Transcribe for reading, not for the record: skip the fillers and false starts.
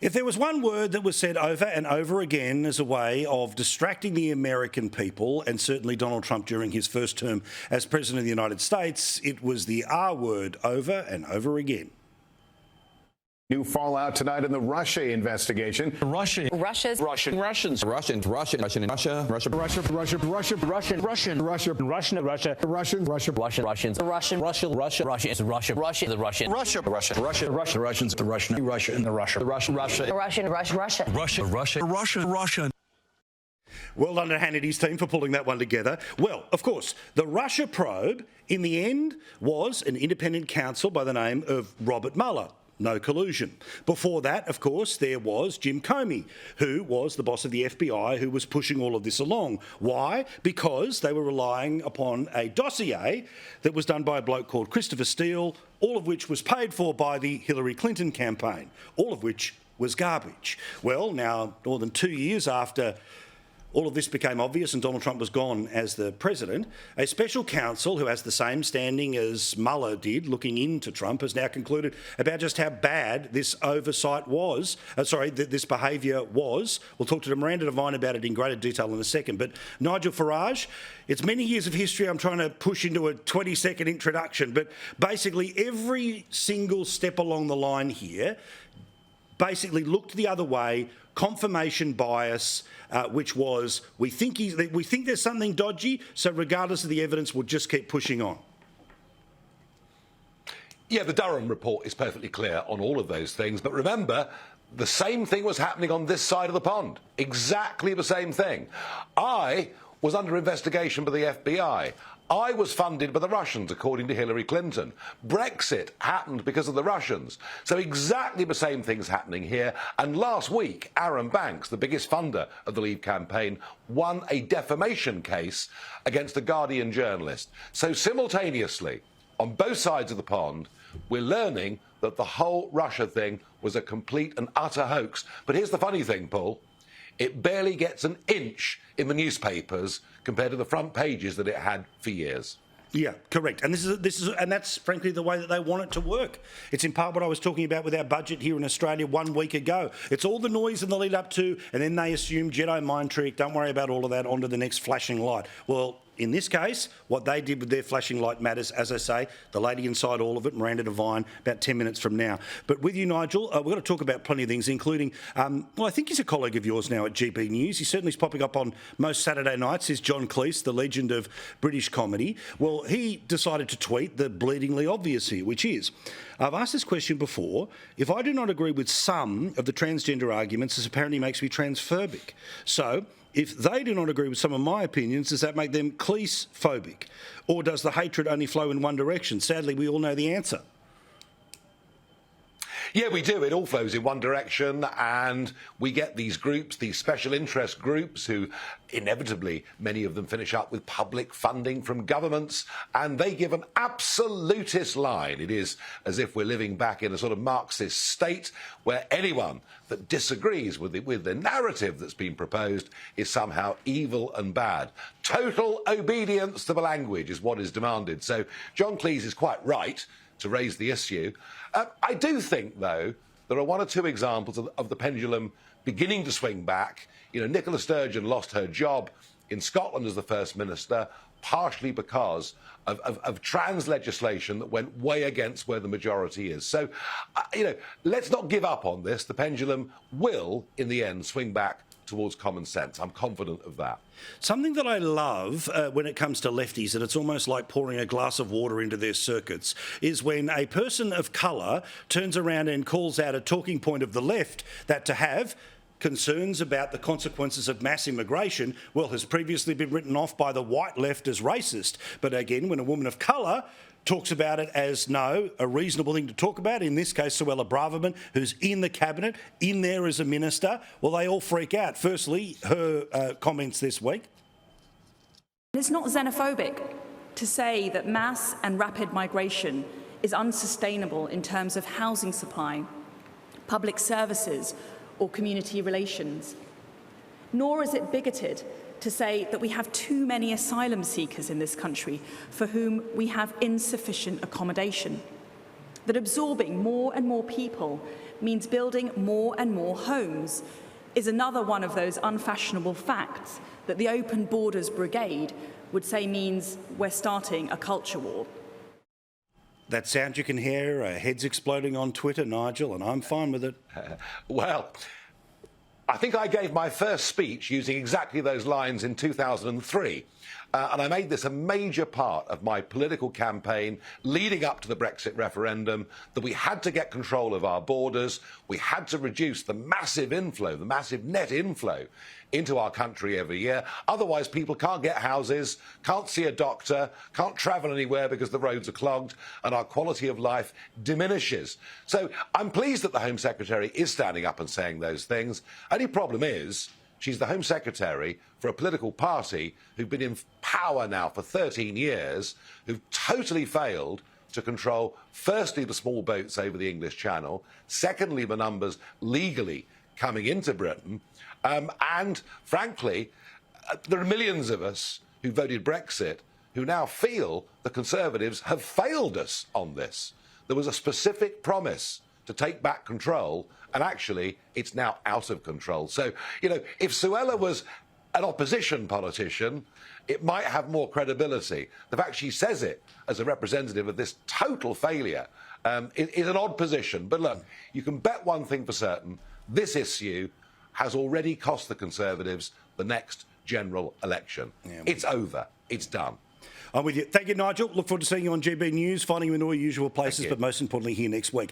If there was one word that was said over and over again as a way of distracting the American people, and certainly Donald Trump during his first term as President of the United States, it was the R word over and over again. New fallout tonight in the Russia investigation. Russians. Well done to Hannity's team for pulling that one together. Well, of course, the Russia probe, in the end, was an independent counsel by the name of Robert Mueller. No collusion. Before that, of course, there was Jim Comey, who was the boss of the FBI, who was pushing all of this along. Why? Because they were relying upon a dossier that was done by a bloke called Christopher Steele, all of which was paid for by the Hillary Clinton campaign, all of which was garbage. Well, now, more than 2 years after all of this became obvious and Donald Trump was gone as the president, a special counsel who has the same standing as Mueller did, looking into Trump, has now concluded about just how bad this oversight was, this behaviour was. We'll talk to Miranda Devine about it in greater detail in a second. But Nigel Farage, it's many years of history I'm trying to push into a 20-second introduction, but basically every single step along the line here basically looked the other way, confirmation bias, which was we think there's something dodgy, so regardless of the evidence, we'll just keep pushing on. Yeah, the Durham report is perfectly clear on all of those things, but remember, the same thing was happening on this side of the pond. Exactly the same thing. I was under investigation by the FBI. I was funded by the Russians, according to Hillary Clinton. Brexit happened because of the Russians. So exactly the same thing's happening here. And last week, Arron Banks, the biggest funder of the Leave campaign, won a defamation case against a Guardian journalist. So simultaneously, on both sides of the pond, we're learning that the whole Russia thing was a complete and utter hoax. But here's the funny thing, Paul. It barely gets an inch in the newspapers compared to the front pages that it had for years. Yeah, correct. And and that's frankly the way that they want it to work. It's in part what I was talking about with our budget here in Australia 1 week ago. It's all the noise in the lead up to, and then they assume Jedi mind trick, don't worry about all of that, onto the next flashing light. Well, in this case, what they did with their flashing light matters. As I say, the lady inside all of it, Miranda Devine, about 10 minutes from now. But with you, Nigel, we're going to talk about plenty of things, including, well, I think he's a colleague of yours now at GB News. He certainly is popping up on most Saturday nights, is John Cleese, the legend of British comedy. Well, he decided to tweet the bleedingly obvious here, which is, I've asked this question before. If I do not agree with some of the transgender arguments, this apparently makes me transphobic. So, if they do not agree with some of my opinions, does that make them Cleese-phobic? Or does the hatred only flow in one direction? Sadly, we all know the answer. Yeah, we do. It all flows in one direction, and we get these groups, these special interest groups, who inevitably, many of them finish up with public funding from governments, and they give an absolutist line. It is as if we're living back in a sort of Marxist state where anyone that disagrees with the narrative that's been proposed is somehow evil and bad. Total obedience to the language is what is demanded. So John Cleese is quite right to raise the issue. I do think, though, there are one or two examples of the pendulum beginning to swing back. You know, Nicola Sturgeon lost her job in Scotland as the First Minister, partially because of trans legislation that went way against where the majority is. So, you know, let's not give up on this. The pendulum will, in the end, swing back towards common sense. I'm confident of that. Something that I love when it comes to lefties, and it's almost like pouring a glass of water into their circuits, is when a person of colour turns around and calls out a talking point of the left that to have concerns about the consequences of mass immigration, well, has previously been written off by the white left as racist. But again, when a woman of colour talks about it as, no, a reasonable thing to talk about, in this case, Suella Braverman, who's in the cabinet, in there as a minister, well, they all freak out. Firstly, her comments this week. It's not xenophobic to say that mass and rapid migration is unsustainable in terms of housing supply, public services, or community relations. Nor is it bigoted to say that we have too many asylum seekers in this country for whom we have insufficient accommodation, that absorbing more and more people means building more and more homes, is another one of those unfashionable facts that the Open Borders Brigade would say means we're starting a culture war. That sound you can hear, heads exploding on Twitter, Nigel, and I'm fine with it. Well, I think I gave my first speech using exactly those lines in 2003. And I made this a major part of my political campaign leading up to the Brexit referendum, that we had to get control of our borders, we had to reduce the massive inflow, the massive net inflow into our country every year. Otherwise, people can't get houses, can't see a doctor, can't travel anywhere because the roads are clogged, and our quality of life diminishes. So I'm pleased that the Home Secretary is standing up and saying those things. Only problem is, she's the Home Secretary for a political party who've been in power now for 13 years, who've totally failed to control, firstly, the small boats over the English Channel, secondly, the numbers legally coming into Britain, and, frankly, there are millions of us who voted Brexit who now feel the Conservatives have failed us on this. There was a specific promise to take back control, and actually it's now out of control. So, you know, if Suella was an opposition politician, it might have more credibility. The fact she says it as a representative of this total failure is an odd position. But look, you can bet one thing for certain, this issue has already cost the Conservatives the next general election. Yeah, it's over. It's done. I'm with you. Thank you, Nigel. Look forward to seeing you on GB News, finding you in all your usual places, but most importantly here next week.